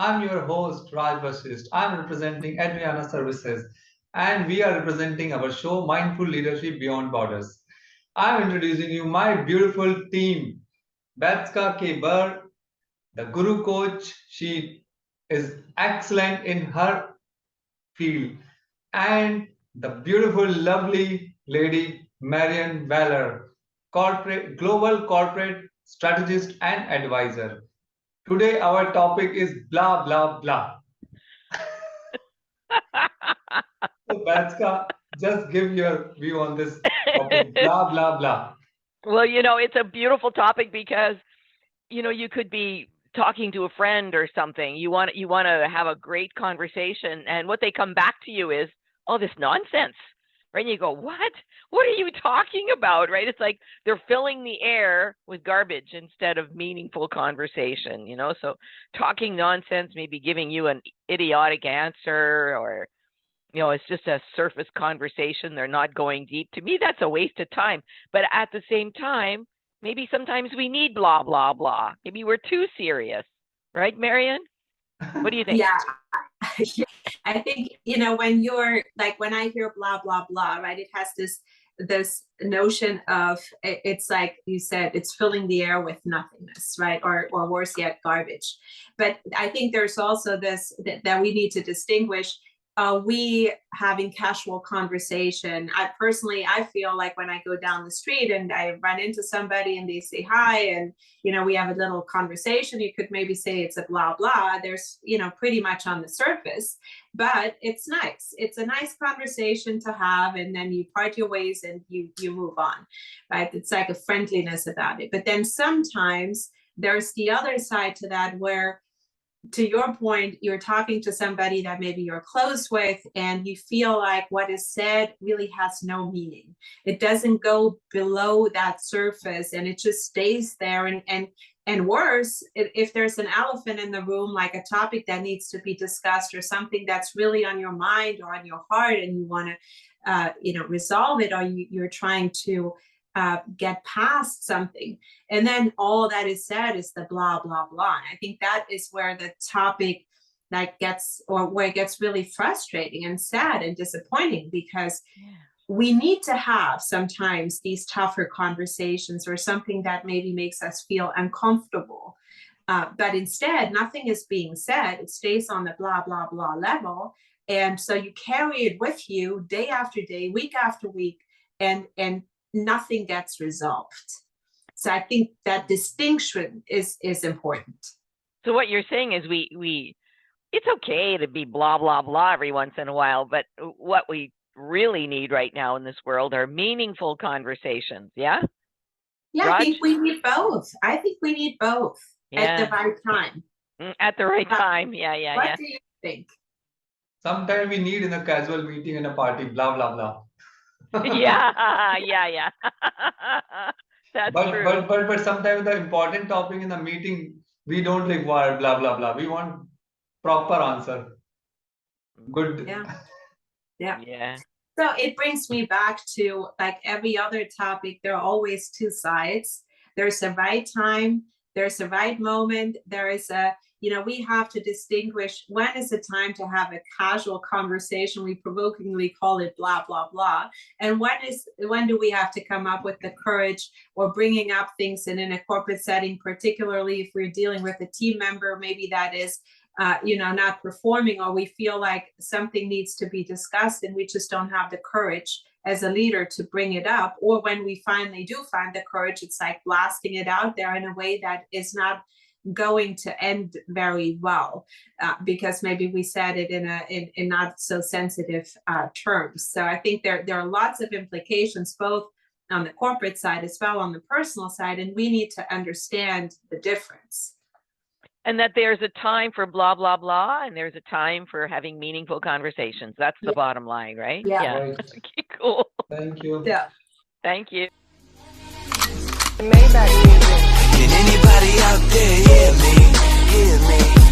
I'm your host, Raj Vashisht. I'm representing Adriana Services, and we are representing our show, Mindful Leadership Beyond Borders. I'm introducing you my beautiful team, Betska K-Burr, the Guru Coach. She is excellent in her field, and the beautiful, lovely lady, Marion Weiler, Global Corporate Strategist and Advisor. Today, our topic is blah, blah, blah. So, Batska, just give your view on this topic, blah, blah, blah. Well, it's a beautiful topic because, you could be talking to a friend or something. You want to have a great conversation, and what they come back to you is all this nonsense, right? And you go, what? What are you talking about, right? It's like they're filling the air with garbage instead of meaningful conversation, So talking nonsense, maybe giving you an idiotic answer, or it's just a surface conversation. They're not going deep. To me, that's a waste of time. But at the same time, maybe sometimes we need blah, blah, blah. Maybe we're too serious. Right, Marion? What do you think? Yeah. I think, when you're like, when I hear blah, blah, blah, right, it has this notion of, it's like you said, it's filling the air with nothingness, right? Or worse yet, garbage. But I think there's also this that we need to distinguish. We having casual conversation. I feel like when I go down the street and I run into somebody and they say hi, and we have a little conversation, you could maybe say it's a blah blah. There's pretty much on the surface, but it's nice. It's a nice conversation to have, and then you part your ways and you move on, right? It's like a friendliness about it. But then sometimes there's the other side to that, where, to your point, you're talking to somebody that maybe you're close with, and you feel like what is said really has no meaning. It doesn't go below that surface, and it just stays there. And worse, if there's an elephant in the room, like a topic that needs to be discussed, or something that's really on your mind or on your heart, and you want to resolve it, or you're trying to get past something, and then all that is said is the blah blah blah. And I think that is where the topic where it gets really frustrating and sad and disappointing, because we need to have sometimes these tougher conversations, or something that maybe makes us feel uncomfortable, but instead nothing is being said. It stays on the blah blah blah level, and so you carry it with you day after day, week after week, and nothing gets resolved. So I think that distinction is important. So what you're saying is we it's okay to be blah blah blah every once in a while, but what we really need right now in this world are meaningful conversations. Yeah, Raj? I think we need both. At the right time. At the right time. Yeah. What do you think? Sometimes we need in a casual meeting in a party, blah blah blah. yeah. That's true. But sometimes the important topic in the meeting, we don't require blah blah blah. We want proper answer. Good. Yeah. So it brings me back to, like every other topic, there are always two sides. There's a right time, there's a right moment, there is a we have to distinguish when is the time to have a casual conversation. We provokingly call it blah, blah, blah. And when do we have to come up with the courage, or bringing up things in a corporate setting, particularly if we're dealing with a team member, maybe that is, not performing, or we feel like something needs to be discussed and we just don't have the courage as a leader to bring it up. Or when we finally do find the courage, it's like blasting it out there in a way that is not going to end very well, because maybe we said it in not so sensitive terms. So I think there are lots of implications, both on the corporate side as well on the personal side, and we need to understand the difference. And that there's a time for blah blah blah, and there's a time for having meaningful conversations. That's the bottom line, right? Yeah. Right. Okay, cool. Thank you. Yeah. Thank you. Can anybody out there hear me?